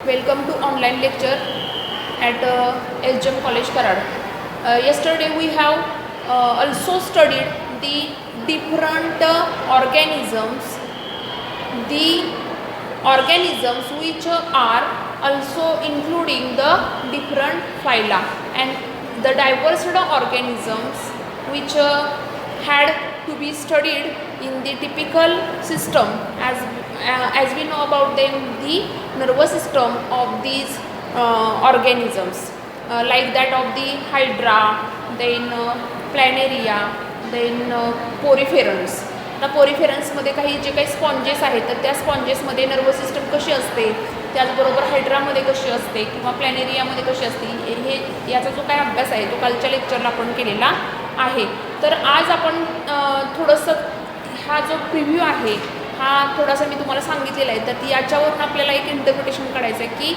Welcome to online lecture at SGM College Karad. Yesterday we have also studied the different the organisms which are also including the different phyla and the diverse organisms which had to be studied in the typical system as we know about them, the nervous system of these organisms like that of the hydra, then planaria, then पोरिफेरन्स. आता पोरिफेरन्समध्ये जे काही sponges आहेत तर त्या स्पॉन्जेसमध्ये nervous system कशी असते, त्याचबरोबर हायड्रामध्ये कशी असते किंवा प्लॅनेरियामध्ये कशी असते, हे याचा जो काही अभ्यास आहे तो कालच्या लेक्चरला आपण केलेला आहे. तर आज आपण थोडंसं हा जो प्रिव्ह्यू आहे हा थोडासा मी तुम्हाला सांगितलेला आहे, तर याच्यावरून आपल्याला एक इंटरप्रिटेशन काढायचं आहे की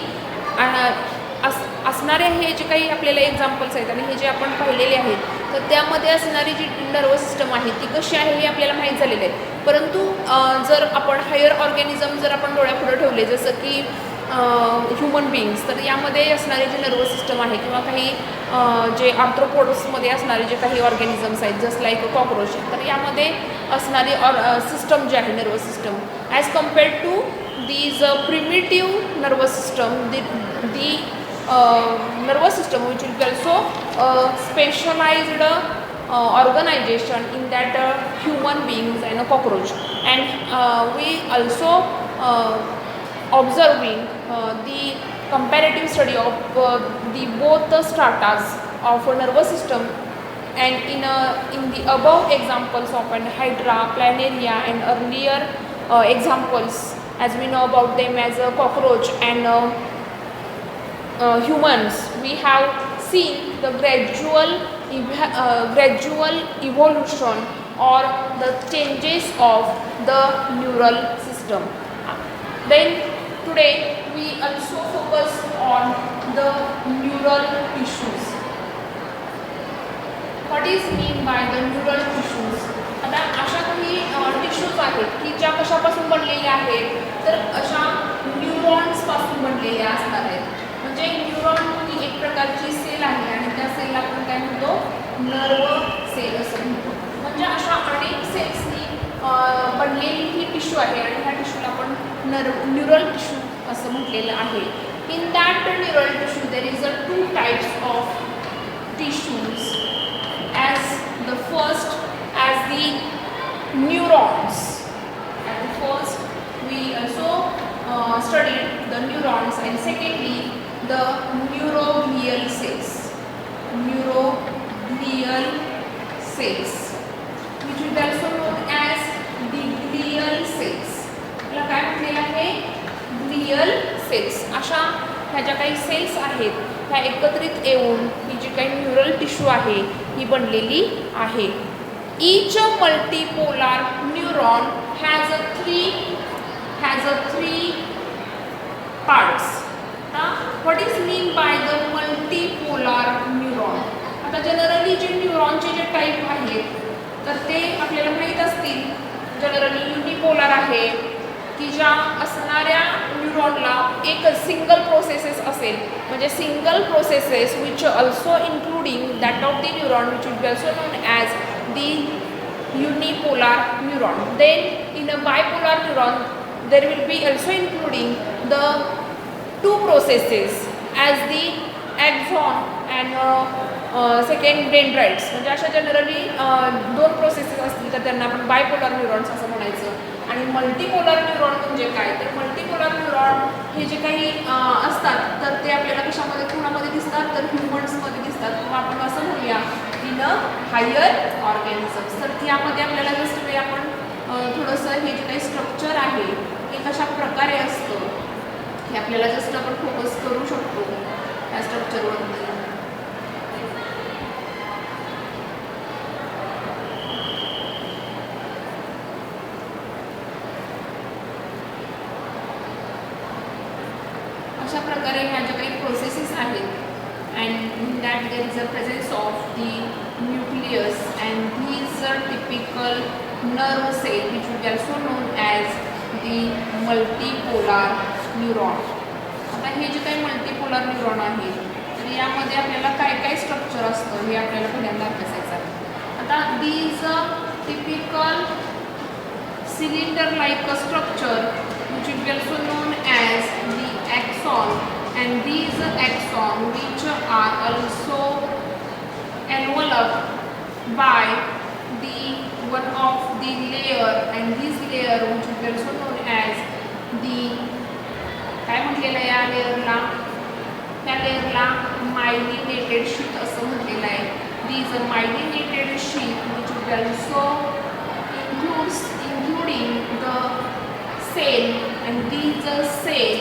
असणारे हे जे काही आपल्याला एक्झाम्पल्स आहेत आणि हे जे आपण पाहिलेले आहेत तर त्यामध्ये असणारी जी नर्वस सिस्टम आहे ती कशी आहे हे आपल्याला माहीत झालेलं आहे. परंतु जर आपण हायर ऑर्गॅनिझम जर आपण डोळ्यापुढे ठेवले जसं की ह्युमन बिईंग्स, तर यामध्ये असणारी जी नर्वस सिस्टम आहे किंवा काही जे आर्थ्रोपोड्समध्ये असणारे जे काही ऑर्गॅनिझम्स आहेत जस्ट लाईक कॉक्रोच, तर यामध्ये असणारी सिस्टम जी आहे nervous system as compared to these primitive nervous system, the nervous system which will be also specialized organization in that human beings and a cockroach, and we also observing the comparative study of the both stratas of a nervous system, and in the above examples of an hydra, planaria and earlier examples as we know about them as a cockroach and humans, we have seen the gradual evolution or the changes of the neural system. Then today we also focus on the neural tissues. What is mean by the neural tissues? आता अशा काही tissues आहेत की ज्या कशापासून बनलेल्या आहेत, तर अशा न्यूरॉन्सपासून बनलेल्या असणार आहेत. म्हणजे न्यूरॉन ही एक प्रकारची सेल आहे आणि त्या सेलला आपण काय म्हणतो, नर्व सेल असं म्हणतो. म्हणजे अशा अनेक सेल्सनी बनलेली ही टिश्यू आहे आणि ह्या टिश्यूला आपण न्यूरल टिश्यू असं म्हटलेलं आहे. In that neural tissue there is 2 types of tissues. As the first as the neurons. At the first we also studied the neurons, and secondly the neuroglial cells. Neuroglial cells, which is also known as the glial cells. याला काय म्हटलेलं आहे, glial cells. अशा ह्या ज्या काही cells आहेत ह्या एकत्रित येऊन ही जी काही न्यूरल टिश्यू आहे ही बनलेली आहे. Each multipolar neuron has three parts. Now, what is mean by the multipolar neuron? आता जनरली जे न्यूरॉनचे जे टाईप आहेत तर ते आपल्याला माहीत असतील. जनरली युनिपोलर आहे की ज्या असणाऱ्या न्यूरॉनला एक सिंगल प्रोसेसेस असेल, म्हणजे single processes which also including that of the neuron which will be also known as the unipolar neuron. Then in a bipolar neuron there will be also including the 2 processes as the axon and second dendrites. म्हणजे अशा generally 2 processes असतील तर त्यांना आपण bipolar neurons असं म्हणायचं. आणि multipolar neuron म्हणजे काय, तर मल्टीपोलर न्यूरॉन हे जे काही असतात तर ते आपल्याला कशामध्ये कोणामध्ये दिसतात, तर ह्युमन्समध्ये दिसतात किंवा आपण असं म्हणूया इन हायर ऑर्गॅनिझम्स. तर त्यामध्ये आपल्याला जस्ट काही आपण थोडंसं हे जे काही स्ट्रक्चर आहे हे कशा प्रकारे असतं हे आपल्याला जस्ट आपण फोकस करू शकतो या स्ट्रक्चरवरती. अशा प्रकारे ह्या ज्या काही प्रोसेसेस आहेत and in that there is a presence of the nucleus, and these are typical nerve cell which will be also known as the multipolar neuron. आता हे जे काही मल्टीपोलर न्यूरॉन आहे तर यामध्ये आपल्याला काय काय स्ट्रक्चर असतं हे आपल्याला पहिल्यांदा अभ्यासायचं आहे. आता these typical cylinder like a structure which is also known as the axon, and these axon which are also enveloped by the one of the layer, and this layer which is also known as the काय म्हटलेलं आहे या लेअरला, त्या लेअरला myelinated sheet असं म्हटलेलं आहे. These myelinated sheet which is also including the cell, and these cell,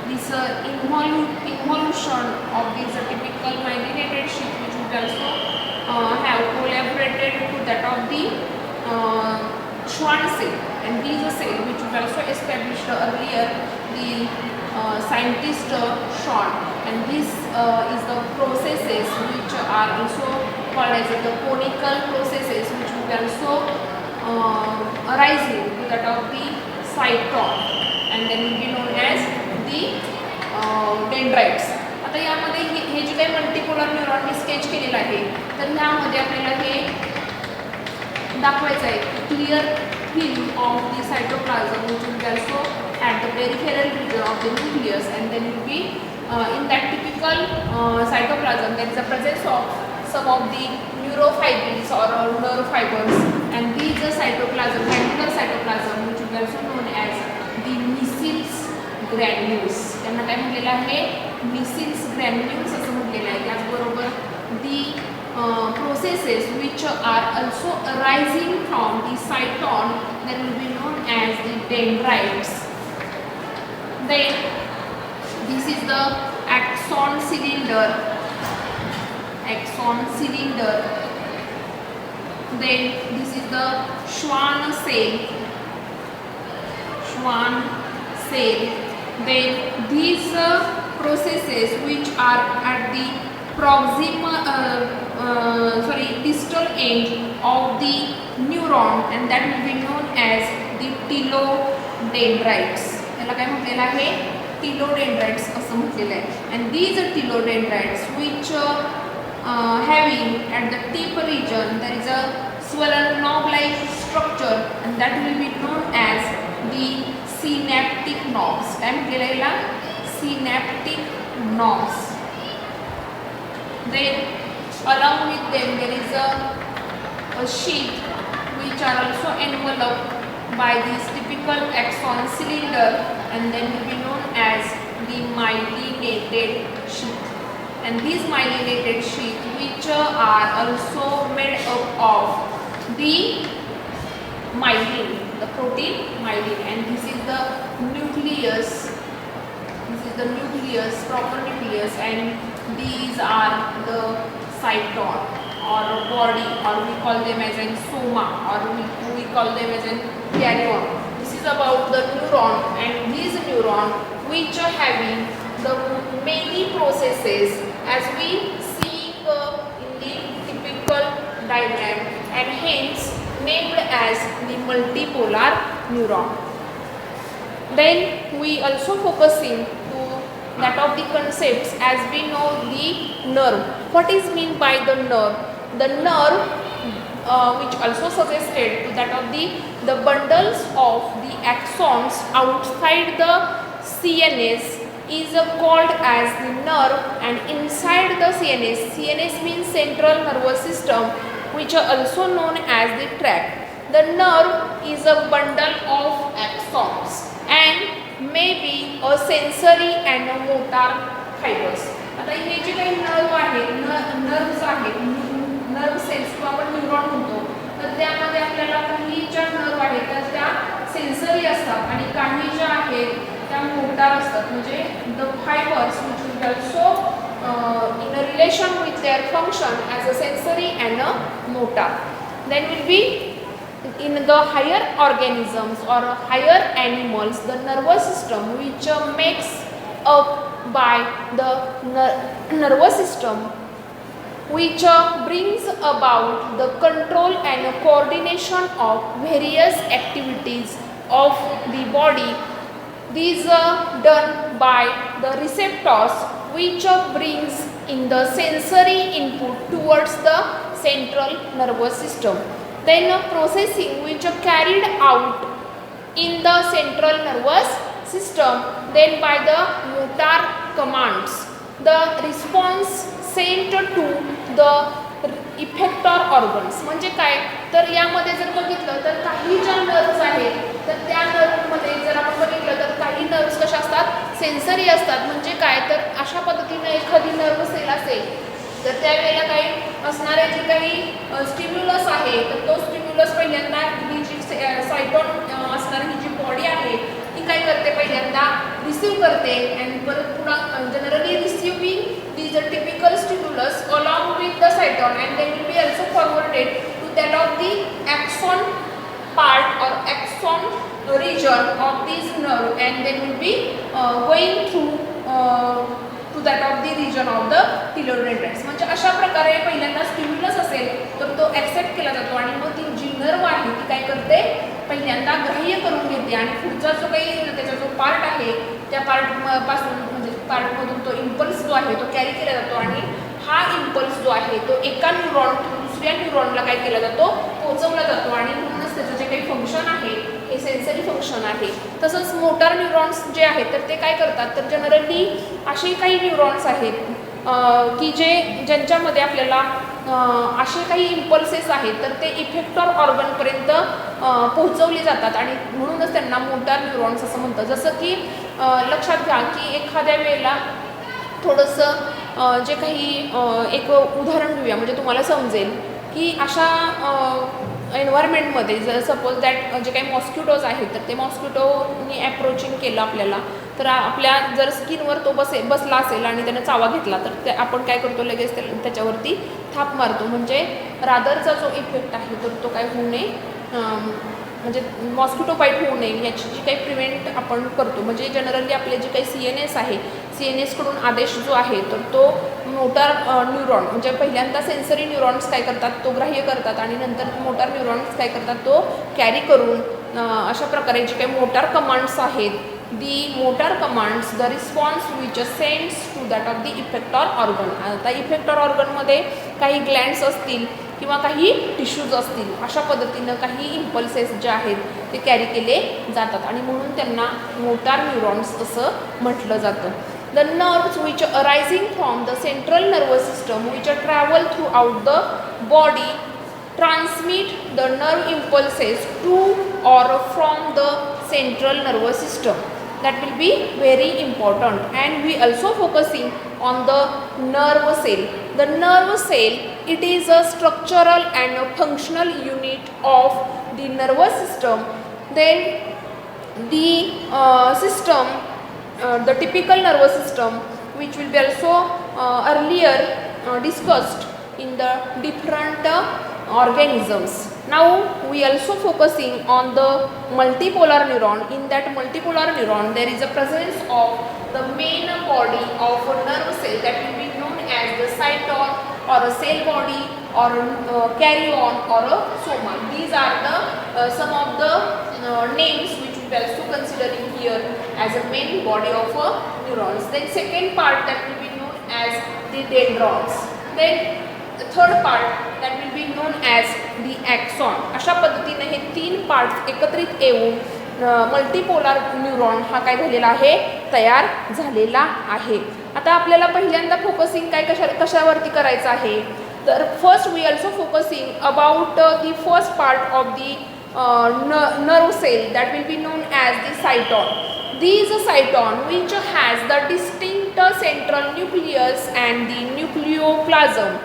this involution of these typical myelinated sheet which would also have collaborated to that of the Schwann cell, and these cell which would also established earlier the scientist Schwann, and this is the processes which are also called as the conical processes which would also arising to that of the cytron, and then will be known as the dendrites. आता यामध्ये हे जे काही multipolar neuron मी sketch केलेलं आहे तर ह्यामध्ये आपल्याला हे दाखवायचं आहे clear film of the cytoplasm which will also at the peripheral region of the nucleus, and then will be in that typical cytoplasm there is a presence of some of the neurofibrils or nerve fibers, and these cytoplasm, glandular cytoplasm which is also known as the Nissen's granules. त्यांना काय म्हटलेलं आहे, Nissen's granules असं म्हटलेलं आहे. त्याचबरोबर the processes which are also arising from the cyton that will be known as the dendrites. Then this is the axon cylinder, axon cylinder. Then this is the Schwann cell, Schwann cell. Then these processes which are at the distal end of the neuron, and that will be known as the telodendrites. याला काय म्हटलेलं आहे, telodendrites असं म्हटलेलं आहे. And these telodendrites which having at the tip region there is a swollen knob-like structure, and that will be known as the synaptic knobs. काय म्हटलेलं आहे याला, synaptic knobs. Then along with them there is a sheet which are also enveloped by this typical axon cylinder, and then will be known as the myelinated sheet. And these myelinated sheet which are also made up of the myelin, the protein myelin, and this is the nucleus. This is the nucleus, proper nucleus, and these are the cyton or body, or we call them as an soma, or we call them as an carrion. This is about the neuron, and these neuron which are having the many processes as we see in the typical diagram, and hence named as the multipolar neuron. Then we also focusing to that of the concepts as we know the nerve. What is meant by the nerve? The nerve which also suggested to that of the bundles of the axons outside the CNS is called as the nerve, and inside the CNS means central nervous system, which are also known as the tract. The nerve is a bundle of axons and may be a sensory and a motor fibers. आता हे जे काही nerve आहेत, nerves आहेत, nerve cells किंवा आपण neuron म्हणतो, तर त्यामध्ये आपल्याला काही ज्या नर्व आहेत तर त्या सेन्सरी असतात आणि काही ज्या आहेत त्या मोटार असतात. म्हणजे the fibres which will also in a relation with their function as a sensory and a motor. Then will be in the higher organisms or higher animals, the nervous system which makes up by the nervous system which brings about the control and coordination of various activities of the body These are done by the receptors which brings in the sensory input towards the central nervous system. Then processing which are carried out in the central nervous system, then by the motor commands. The response sent to the effector organs. म्हणजे काय तर यामध्ये जर बघितलं तर काही ज्या nerves आहेत तर त्या नर्व्हमध्ये जर आपण बघितलं तर काही नर्व्स कशा असतात सेन्सरी असतात. म्हणजे काय तर अशा पद्धतीने एखादी नर्व्ह सेल असेल तर त्यावेळेला काही असणारे जे काही स्टिम्युलस आहे तर तो स्टिम्युलस पहिल्यांदा ही जी सायटॉन असणारी ही जी बॉडी आहे ती काय करते पहिल्यांदा रिसीव करते आणि परत पुन्हा generally receiving these are typical stimulus along with the cyton and they will be also forwarded to that of the axon part or axon region of this nerve and they will be going to that of the region of the thyroids. म्हणजे अशा प्रकारे पहिल्यांदा stimulus असेल तर तो accept केला जातो आणि मग ती जी नर्व आहे ती काय करते पहिल्यांदा ग्राह्य करून घेते आणि पुढचा जो काही त्याचा जो पार्ट आहे त्या पार्टपासून म्हणजे पार्टमधून तो इम्पल्स जो आहे तो कॅरी केला जातो आणि हा इम्पल्स जो आहे तो एका न्यूरॉन दुसऱ्या न्यूरॉनला काय केला जातो पोहोचवला जातो आणि म्हणूनच त्याचं जे काही फंक्शन आहे हे सेन्सरी फंक्शन आहे. तसंच मोटार न्यूरॉन्स जे आहेत तर ते काय करतात तर जनरली असे काही न्यूरॉन्स आहेत की ज्यांच्यामध्ये आपल्याला असे काही इम्पल्सेस आहेत तर ते इफेक्टर ऑर्गनपर्यंत पोहोचवले जातात आणि म्हणूनच त्यांना मोटार न्यूरॉन्स असं म्हणतात. जसं की लक्षात घ्या की एखाद्या वेळेला थोडंसं जे काही एक उदाहरण घेऊया म्हणजे तुम्हाला समजेल की अशा एन्व्हायरमेंटमध्ये जर सपोज दॅट जे काही मॉस्किटोज आहेत तर ते मॉस्किटोनी ॲप्रोचिंग केलं आपल्याला तर आपल्या जर स्किनवर तो बसला असेल आणि त्यानं चावा घेतला तर ते आपण काय करतो लगेच त्याच्यावरती थाप मारतो. म्हणजे रादरचा जो इफेक्ट आहे तर तो काय होऊ नये म्हणजे मॉस्किटो बाईट होऊ नये याची जी काही प्रिव्हेंट आपण करतो. म्हणजे जनरली आपले जे काही CNS आहे CNSकडून आदेश जो आहे तर तो मोटार न्यूरॉन म्हणजे पहिल्यांदा सेन्सरी न्यूरॉन्स काय करतात तो ग्राह्य करतात आणि नंतर मोटार न्यूरॉन्स काय करतात तो कॅरी करून अशा प्रकारे जे काही मोटार कमांड्स आहेत the motor commands the response which sends to that of the effector organ. आता इफेक्टर ऑर्गनमध्ये काही ग्लँड्स असतील किंवा काही टिश्यूज असतील अशा पद्धतीनं काही इम्पल्सेस जे आहेत ते कॅरी केले जातात आणि म्हणून त्यांना मोटार न्यूरॉन्स असं म्हटलं जातं. The nerves which are arising from the central nervous system which are travel throughout the body transmit the nerve impulses to or from the central nervous system. That will be very important and we also focusing on the nerve cell. The nerve cell it is a structural and a functional unit of the nervous system. Then the system the typical nervous system which will be also earlier discussed in the different organisms. Now we also focusing on the multipolar neuron. In that multipolar neuron there is a presence of the main body of a nerve cell that will be known as the cyton or a cell body or carrion or a soma. These are the some of the names which we are also considering here as a main body of a neurons. Then second part that will be known as the dendrons. Then the third part that will be known as the axon. अशा पद्धतीने हे तीन parts एकत्रित येऊन मल्टीपोलार neuron हा काय झालेला आहे तयार झालेला आहे. आता आपल्याला पहिल्यांदा फोकसिंग काय कशावरती करायचं आहे तर first we also focusing about the first part of the nerve cell that will be known as the cyton. These cyton which has the distinct central nucleus and the nucleoplasm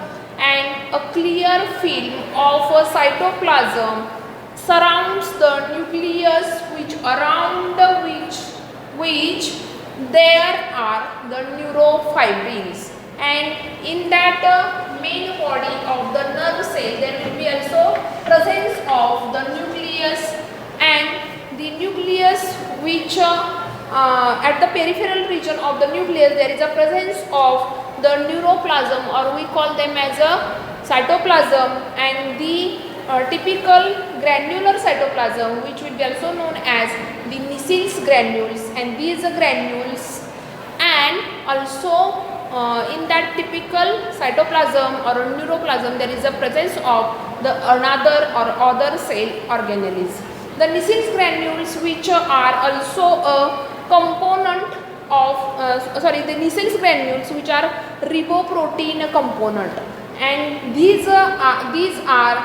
and a clear film of a cytoplasm surrounds the nucleus which around which there are the neurofibrils and in that main body of the nerve cell there will be also presence of the nucleus and the nucleus which at the peripheral region of the nucleus there is a presence of the neuroplasm or we call them as a cytoplasm and the typical granular cytoplasm which will be also known as the Nissin's granules, and these granules, and also in that typical cytoplasm or neuroplasm there is a presence of the another or other cell organelles. The Nissin's granules, which are also a component of the Nissin's granules, which are riboprotein component, and these are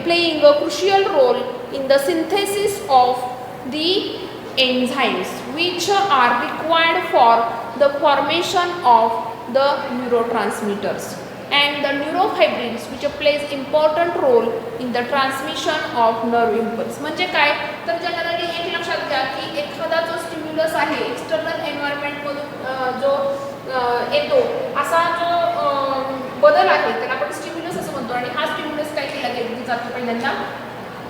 playing a crucial role in the synthesis of the enzymes which are required for the formation of the neurotransmitters, and the neurofibrils which plays important role in the transmission of nerve impulse. म्हणजे काय तर generally एक लक्षात घ्या की एखादा जो stimulus आहे एक्सटर्नल एन्व्हायरमेंट मधून जो येतो असा जो बदल आहे त्याला आपण स्टिम्युलस असं म्हणतो, आणि हा स्टिम्युलस काय केला जातो पहिल्यांदा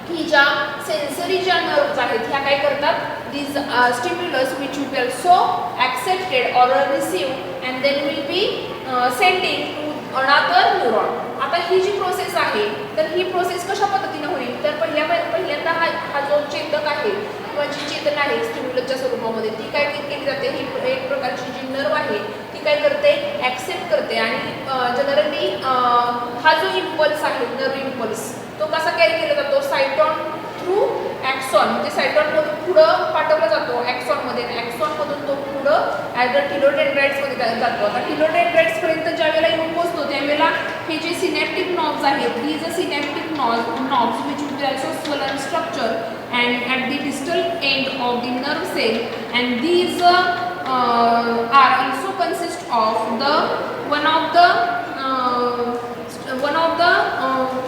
की ज्या सेन्सरी ज्या नर्व्स आहेत ह्या काय करतात, these stimulus which will be also accepted or received and then will be sending to another neuron. आता ही जी प्रोसेस आहे तर ही प्रोसेस कशा पद्धतीने होईल तर पहिल्यांदा हा जो चेतक आहे किंवा जी चेतना आहे स्टिम्युलसच्या स्वरूपामध्ये ती काय केली जाते, ही एक प्रकारची जी नर्व आहे ती काय करते, ॲक्सेप्ट करते, आणि जनरली हा जो इम्पल्स आहे नर्व इम्पल्स तो कसा कॅरी केला जातो, सायटॉन थ्रू ॲक्सॉन, म्हणजे सायटॉनमधून पुढं पाठवला जातो ॲक्सॉनमध्ये, ॲक्सॉनमधून तो पुढं ॲज अ टिलोडेंड्राइट्समध्ये जातो. आता टिलोडेंड्राइट्सपर्यंत ज्या वेळेला येऊन पोहोचतो त्यावेळेला हे जे सिनॅप्टिक नॉब्स आहेत, these a synaptic knobs which will be also swollen structure and at the distal end of the nerve cell, and these are also consist of the one of the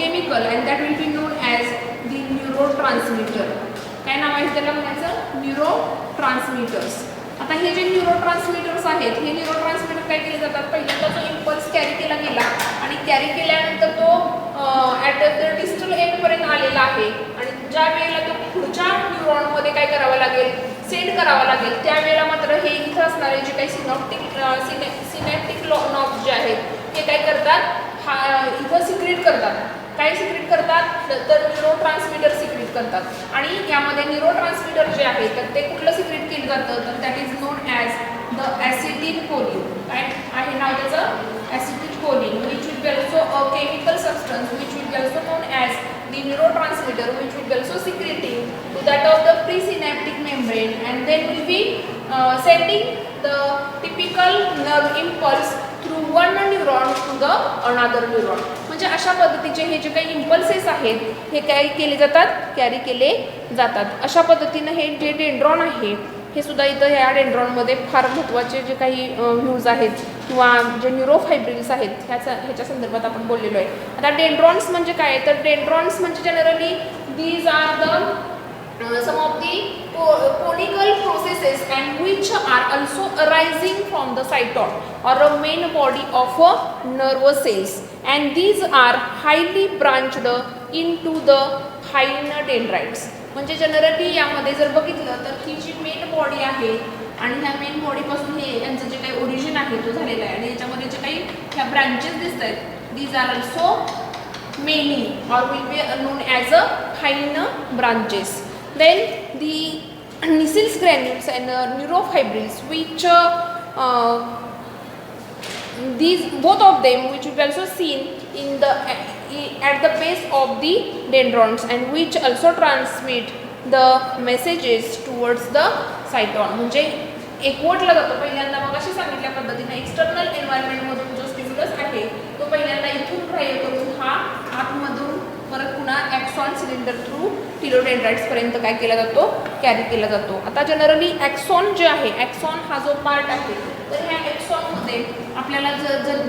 chemical, and that will be known as the neurotransmitter. काय नाव आहे त्याला म्हणायचं, न्यूरोट्रान्समीटर्स. आता हे जे न्यूरोट्रान्समीटर्स आहेत हे neurotransmitter काय केले जातात, पहिल्यांदा जो इम्पल्स कॅरी केला गेला आणि कॅरी केल्यानंतर तो ॲट द डिस्टल एंडपर्यंत आलेला आहे, आणि ज्या वेळेला तो पुढच्या न्यूरॉनमध्ये काय करावं लागेल, सेंड करावं लागेल, त्यावेळेला मात्र हे इथं असणारे जे काही सिनॅप्टिक नॉब्स जे आहेत हे काय करतात, इथं सिक्रेट करतात. काय सिक्रेट करतात तर न्यूरोट्रान्समीटर सिक्रेट करतात, आणि यामध्ये न्यूरोट्रान्समीटर जे आहे तर ते कुठलं सिक्रेट केलं जातं तर that is known as the acetylcholine. काय आहे नाव त्याचं, acetylcholine, which will be also a chemical substance which will be also known as the neurotransmitter which will be also secreting to that of the presynaptic membrane, and then will be sending the typical nerve impulse through one neuron to the another neuron. म्हणजे अशा पद्धतीचे हे जे काही impulses आहेत हे काय केले जातात, कॅरी केले जातात. अशा पद्धतीनं हे जे डेंड्रॉन आहे हे सुद्धा इथं ह्या डेंड्रॉनमध्ये फार महत्त्वाचे जे काही व्ह्यूज आहेत किंवा जे न्यूरोफायब्रिल्स आहेत ह्याच्या संदर्भात आपण बोललेलो आहे. आता डेंड्रॉन्स म्हणजे काय तर डेंड्रॉन्स म्हणजे generally these are the some of the conical processes and which are also arising from the cytosol or a main body of a nervous cells, and these are highly branched into the hynodendrites. म्हणजे generally यामध्ये जर बघितलं तर ही जी main body आहे आणि ह्या main बॉडीपासून हे यांचं जे काही ओरिजिन आहे तो झालेला आहे, आणि याच्यामध्ये जे काही ह्या ब्रांचेस दिसत आहेत these are also many or will be known as a hind branches. Then the Nissin's granules and neurofibrils which these both of them which will be also seen in the at the base of the dendrons, and which also transmit the messages towards the cyton. म्हणजे एकवटला जातो पहिल्यांदा मग अशी सांगितल्या पद्धतीने external एन्व्हायरमेंटमधून जो stimulus आहे तो पहिल्यांदा इथून ग्राह्य करून हा आतमधून परत पुन्हा ॲक्सॉन सिलेंडर थ्रू टिलोडेंड्राइट्सपर्यंत काय केला जातो, कॅरी केला जातो. आता जनरली ॲक्सॉन जे आहे, ॲक्सॉन हा जो पार्ट आहे तर ह्या ॲक्सॉनमध्ये आपल्याला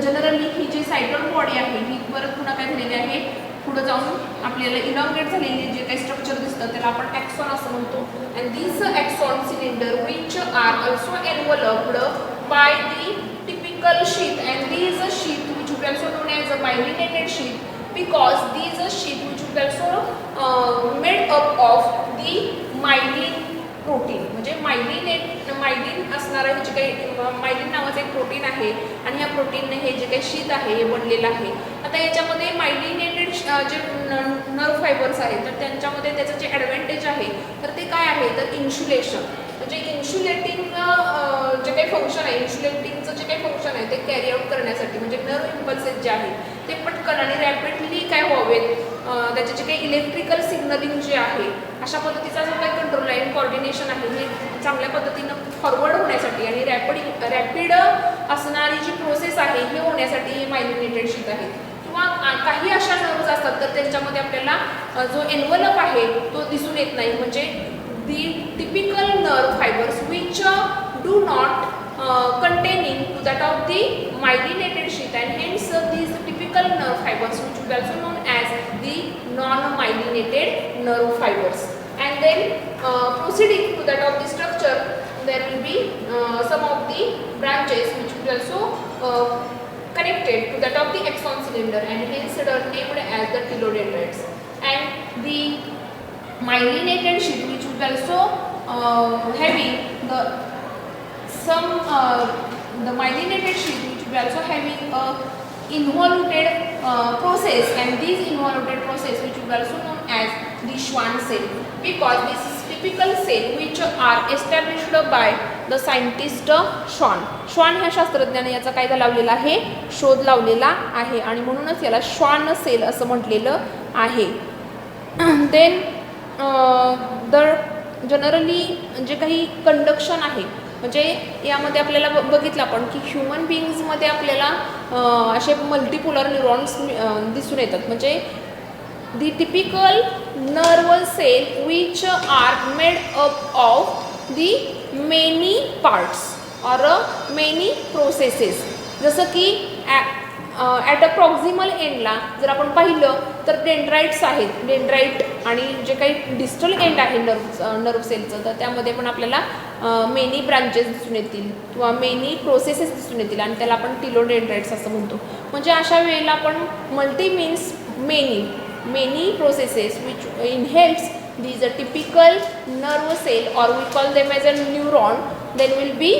जनरली ही जी सायटॉन बॉडी आहे ही परत पुन्हा काय झालेली आहे, पुढं जाऊन आपल्याला इलॉंगेट झालेली जे काही स्ट्रक्चर दिसतं त्याला आपण ॲक्सॉन असं म्हणतो. And this axon cylinder which are also enveloped by the typical sheath, and these sheath which will also known as a myelinated sheath, because these sheath which will also made up of the myelin protein म्हणजे myelin असणारं जे काही myelin नावाचं एक protein आहे आणि ह्या प्रोटीनने हे जे काही शीत आहे हे बनलेलं आहे. आता याच्यामध्ये मायलिनेटेड जे नर्व फायबर्स आहेत तर त्यांच्यामध्ये त्याचं जे ॲडव्हान्टेज आहे तर ते काय आहे तर इन्शुलेशन म्हणजे इन्शुलेटिंग जे काही फंक्शन आहे इन्शुलेटिंगचं जे काही फंक्शन आहे ते कॅरी आउट करण्यासाठी म्हणजे नर्व इम्पल्सेस जे आहेत ते पटकन आणि रॅपिडली काय व्हावेत त्याचे जे काही इलेक्ट्रिकल सिग्नलिंग जे आहे अशा पद्धतीचा जो काही कंट्रोल आहे कोऑर्डिनेशन आहे हे चांगल्या पद्धतीनं फॉरवर्ड होण्यासाठी आणि रॅपिड असणारी जी प्रोसेस आहे हे होण्यासाठी हे मायलिनेटेड शीत आहे. किंवा काही अशा नर्व्स असतात तर त्यांच्यामध्ये आपल्याला जो एन्व्हलप आहे तो दिसून येत नाही म्हणजे the typical nerve fibers which do not containing to that of the myelinated sheath and hence these typical nerve fibers which is also known as the non-myelinated nerve fibers. And then proceeding to that of the structure there will be some of the branches which will also connected to that of the axon cylinder and hence are named as the telodendrites. And the myelinated sheath which will also having the myelinated sheath which will also having a involuted process and this involuted process which will also known as the Schwann cell because this is typical cell which are established by the scientist Schwann ह्या शास्त्रज्ञाने याचा कायदा लावलेला आहे शोध लावलेला आहे आणि म्हणूनच याला Schwann सेल असं म्हटलेलं आहे. देन जनरली जे काही कंडक्शन आहे म्हणजे यामध्ये आपल्याला बघितलं आपण की ह्युमन बिईंग्समध्ये आपल्याला असे मल्टीपोलर न्यूरॉन्स दिसून येतात म्हणजे the typical nerve cell which are made up of the many parts or many processes जसं की ॲट अ प्रॉक्झिमल एंडला जर आपण पाहिलं तर डेंड्राइट्स आहेत डेंड्राइट आणि जे काही डिस्टल एंड आहे नर्व सेलचं तर त्यामध्ये पण आपल्याला मेनी ब्रांचेस दिसून येतील किंवा मेनी प्रोसेसेस दिसून येतील आणि त्याला आपण टिलोडेंड्राइट्स असं म्हणतो. म्हणजे अशा वेळेला आपण multi means many processes which in helps these are typical nerve cell or we call them as a neuron then will be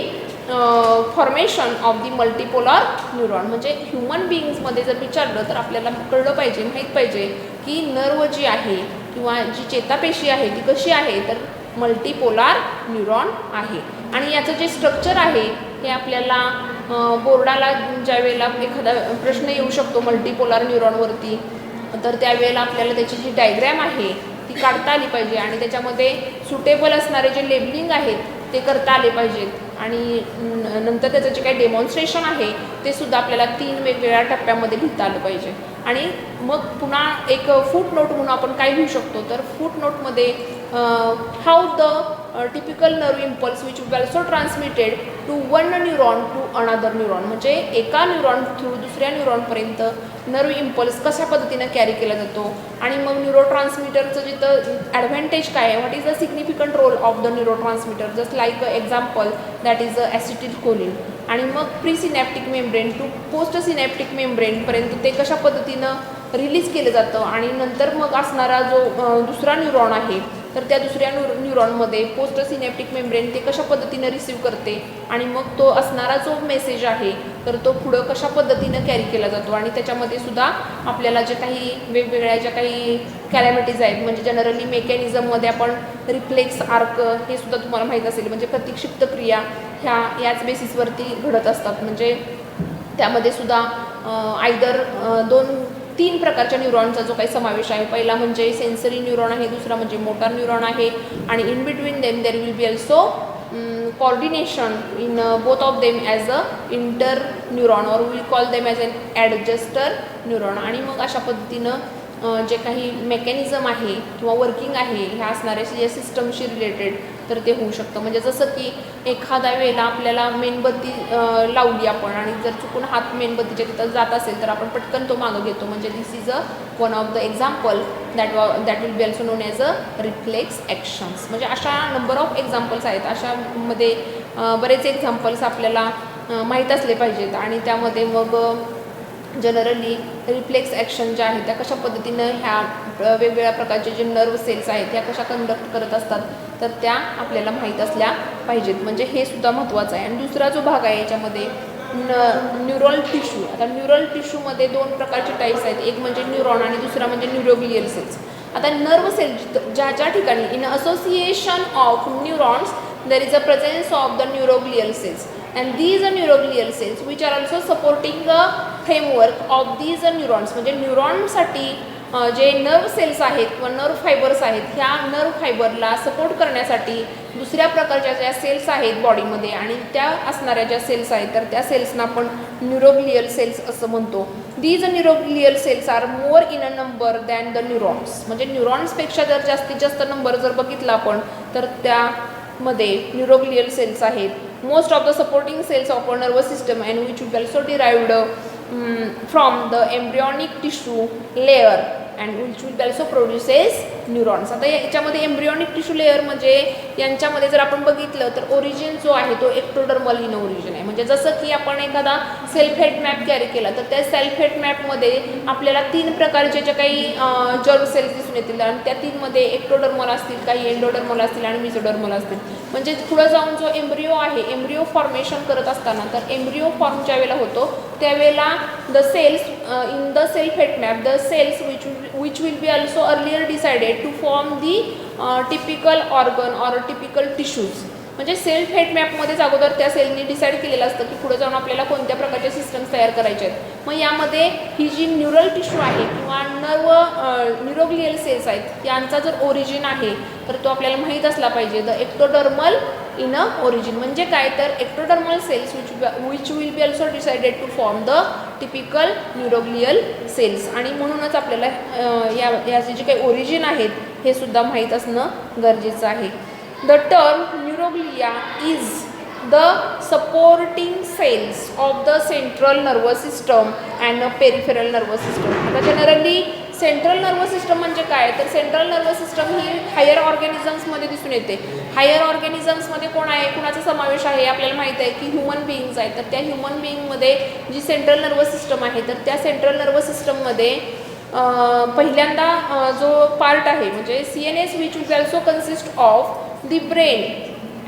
formation of the multipolar neuron. म्हणजे ह्युमन बिईंग्समध्ये जर विचारलं तर आपल्याला कळलं पाहिजे माहीत पाहिजे की नर्व जी आहे किंवा जी चेतापेशी आहे ती कशी आहे तर मल्टीपोलार न्यूरॉन आहे. आणि याचं जे स्ट्रक्चर आहे हे आपल्याला बोर्डाला ज्या वेळेला एखादा प्रश्न येऊ शकतो मल्टीपोलार न्यूरॉनवरती तर त्यावेळेला आपल्याला त्याची जी डायग्रॅम आहे ती काढता आली पाहिजे आणि त्याच्यामध्ये सुटेबल असणारे जे लेबलिंग आहेत ते करता आले पाहिजेत आणि नंतर त्याचं जे काही डेमॉन्स्ट्रेशन आहे ते सुद्धा आपल्याला 3 वेगवेगळ्या टप्प्यामध्ये लिहिता आलं पाहिजे. आणि मग पुन्हा एक फूट नोट म्हणून आपण काय लिहू शकतो तर फूट नोटमध्ये how the typical nerve impulse which will also transmitted to one neuron to another neuron. म्हणजे एका न्यूरॉन थ्रू दुसऱ्या न्यूरॉनपर्यंत नर्व इम्पल्स कशा पद्धतीनं कॅरी केला जातो आणि मग न्यूरो ट्रान्समिटरचं जिथं ॲडव्हान्टेज काय आहे what is the significant role of the neurotransmitter just like example that is acetylcholine. आणि मग presynaptic membrane to postsynaptic मेम्ब्रेनपर्यंत ते कशा पद्धतीनं रिलीज केलं जातं आणि नंतर मग असणारा जो दुसरा न्यूरॉन आहे तर त्या दुसऱ्या न्यूरॉनमध्ये पोस्ट सिनॅप्टिक मेम्ब्रेन ते कशा पद्धतीनं रिसीव्ह करते आणि मग तो असणारा जो मेसेज आहे तर तो पुढं कशा पद्धतीनं कॅरी केला जातो. आणि त्याच्यामध्ये सुद्धा आपल्याला जे काही वेगवेगळ्या ज्या काही कॅलॅमिटीज आहेत म्हणजे जनरली मेकॅनिझममध्ये आपण रिफ्लेक्स आर्क हे सुद्धा तुम्हाला माहीत असेल म्हणजे प्रतिक्षिप्त क्रिया याच बेसिसवरती घडत असतात. म्हणजे त्यामध्ये सुद्धा आयदर 2-3 प्रकारच्या न्यूरॉनचा जो काही समावेश आहे. पहिला म्हणजे सेन्सरी न्यूरॉन आहे दुसरा म्हणजे मोटार न्यूरॉन आहे आणि in between them there will be also coordination in both of them as a inter neuron or we call them as an adjuster neuron. आणि मग अशा पद्धतीनं जे काही मेकॅनिझम आहे किंवा वर्किंग आहे ह्या असणाऱ्या या सिस्टमशी रिलेटेड तर ते होऊ शकतं. म्हणजे जसं की एखाद्या वेळेला आपल्याला मेणबत्ती लावली आपण आणि जर चुकून हात मेणबत्तीच्या तिथं जात असेल तर आपण पटकन तो मागं घेतो. म्हणजे this is one of the example that will be also known as a reflex actions. म्हणजे अशा नंबर ऑफ एक्झाम्पल्स आहेत. अशामध्ये बरेच एक्झाम्पल्स आपल्याला माहीत असले पाहिजेत आणि त्यामध्ये मग जनरली रिफ्लेक्स ॲक्शन ज्या आहेत त्या कशा पद्धतीनं ह्या वेगवेगळ्या प्रकारचे जे नर्व सेल्स आहेत त्या कशा कंडक्ट करत असतात तर त्या आपल्याला माहीत असल्या पाहिजेत, म्हणजे हे सुद्धा महत्त्वाचं आहे. आणि दुसरा जो भाग आहे याच्यामध्ये न्यूरल टिश्यू. आता न्यूरल टिश्यूमध्ये दोन प्रकारचे टाईप्स आहेत, एक म्हणजे न्यूरॉन आणि दुसरा म्हणजे न्यूरोग्लियल सेल्स. आता नर्व सेल ज्या ज्या ठिकाणी in association of neurons there is a presence of the neuroglial cells and these are neuroglial cells which are also supporting the framework of these neurons. म्हणजे न्यूरॉनसाठी जे nerve cells आहेत किंवा nerve fibres आहेत ह्या nerve फायबरला support करण्यासाठी दुसऱ्या प्रकारच्या ज्या सेल्स आहेत बॉडीमध्ये आणि त्या असणाऱ्या ज्या सेल्स आहेत तर त्या सेल्सना आपण न्यूरोग्लियल सेल्स असं म्हणतो. These neuroglial cells are more in a number than the neurons. म्हणजे न्यूरॉन्सपेक्षा जर जास्तीत जास्त नंबर जर बघितला आपण तर त्यामध्ये न्यूरोग्लियल सेल्स आहेत. Most of the supporting cells of our nervous system and which will be also derived from the embryonic tissue layer and which will also produces neurons. आता याच्यामध्ये एम्ब्रियॉनिक टिश्यू लेअर म्हणजे यांच्यामध्ये जर आपण बघितलं तर origin जो आहे तो एक्टोडर्मल इन ओरिजिन आहे. म्हणजे जसं की आपण एखादा सेल्फ हेड मॅप कॅरी केला तर त्या सेल्फ हेड मॅपमध्ये आपल्याला 3 प्रकारचे जे काही जर्म सेल्स दिसून येतील आणि त्या 3मध्ये एक्टोडर्मल असतील, काही एंडोडर्मल असतील आणि मिझोडर्मल असतील. म्हणजे पुढे जाऊन जो एम्ब्रिओ आहे एम्ब्रिओ फॉर्मेशन करत असताना तर एम्ब्रिओ फॉर्म ज्या वेळेला होतो त्यावेळेला the cells in the self head map the cells which will be also earlier decided to form the typical organ or typical tissues. म्हणजे सेल्फ हेड मॅपमध्येच अगोदर त्या सेलनी डिसाईड केलेलं असतं की पुढे जाऊन आपल्याला कोणत्या प्रकारचे सिस्टम्स तयार करायचे आहेत. मग यामध्ये ही जी न्यूरल टिश्यू आहे किंवा न्यूरोग्लियल सेल्स आहेत यांचा जर ओरिजिन आहे तर तो आपल्याला माहीत असला पाहिजे. The ectodermal in a origin म्हणजे काय तर ectodermal cells which will be also decided to form the typical neuroglial cells. आणि म्हणूनच आपल्याला याचे जे काही ओरिजिन आहेत हे सुद्धा माहीत असणं गरजेचं आहे. The term neuroglia is the supporting cells of the central nervous system and peripheral nervous system. आता जनरली सेंट्रल नर्वस सिस्टम म्हणजे काय तर सेंट्रल नर्वस सिस्टम ही हायर ऑर्गॅनिझम्समध्ये दिसून येते. हायर ऑर्गॅनिझम्समध्ये कोण आहे, कुणाचा समावेश आहे आपल्याला माहीत आहे की ह्युमन बिईंग्स आहेत. तर त्या ह्युमन बिईंगमध्ये जी सेंट्रल नर्वस सिस्टम आहे तर त्या सेंट्रल नर्वस सिस्टममध्ये पहिल्यांदा जो पार्ट आहे म्हणजे CNS which will also consist of the brain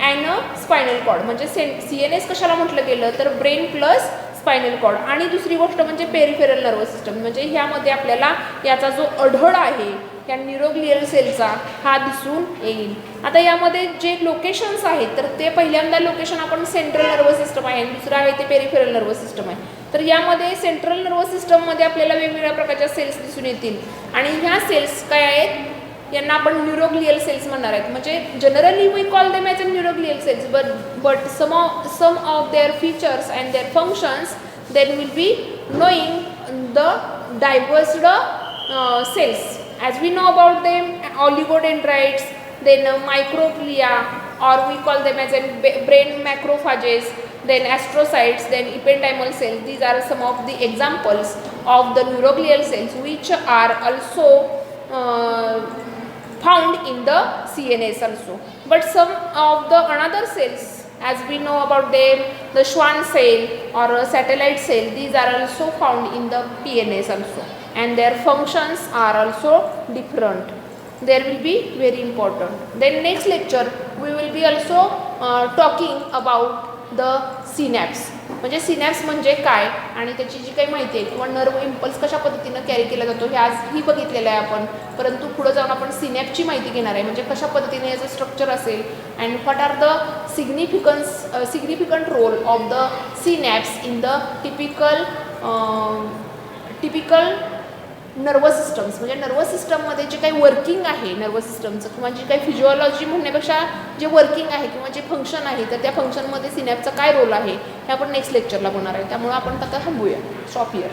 and spinal cord. म्हणजे CNS कशाला म्हटलं गेलं तर ब्रेन प्लस स्पायनल कॉर्ड. आणि दुसरी गोष्ट म्हणजे पेरिफेरल नर्वस सिस्टम म्हणजे ह्यामध्ये आपल्याला याचा जो अढळ आहे या न्यूरोग्लियल सेलचा हा दिसून येईल. आता यामध्ये जे लोकेशन्स आहेत तर ते पहिल्यांदा लोकेशन आपण सेंट्रल नर्वस सिस्टम आहे आणि दुसरं आहे ते पेरिफेरल नर्वस सिस्टम आहे. तर यामध्ये सेंट्रल नर्वस सिस्टममध्ये आपल्याला वेगवेगळ्या प्रकारच्या सेल्स दिसून येतील आणि ह्या सेल्स काय आहेत यांना आपण न्यूरोग्लियल सेल्स म्हणणार आहेत. म्हणजे generally we call them as a neuroglial cells but some of their features and their functions then will be knowing the diversed cells. As we know about them, oligodendrites, then microglia, or we call them as brain macrophages, then astrocytes, then ependymal cells. These are some of the examples of the neuroglial cells which are also found in the CNS also. But some of the another cells, as we know about them, the Schwann cell or satellite cell, these are also found in the PNS also. And their functions are also different. There will be very important. Then next lecture we will be also talking about the synapse. म्हणजे synapse म्हणजे काय आणि त्याची जी काही माहिती आहे किंवा nerve impulse कशा पद्धतीनं कॅरी केला जातो हे आजही बघितलेलं आहे आपण. परंतु पुढे जाऊन आपण सिनॅप्सची माहिती घेणार आहे म्हणजे कशा पद्धतीने याचं स्ट्रक्चर असेल and what are the significant role of the synapse in the typical nervous systems. म्हणजे नर्वस सिस्टममध्ये जे काही वर्किंग आहे नर्वस सिस्टमचं किंवा जी काही फिजिओलॉजी म्हणण्यापेक्षा जे वर्किंग आहे किंवा जे फंक्शन आहे तर त्या फंक्शनमध्ये सिनॅपचा काय रोल आहे हे आपण नेक्स्ट लेक्चरला बोलणार आहे. त्यामुळे आपण आता थांबूया. Stop here.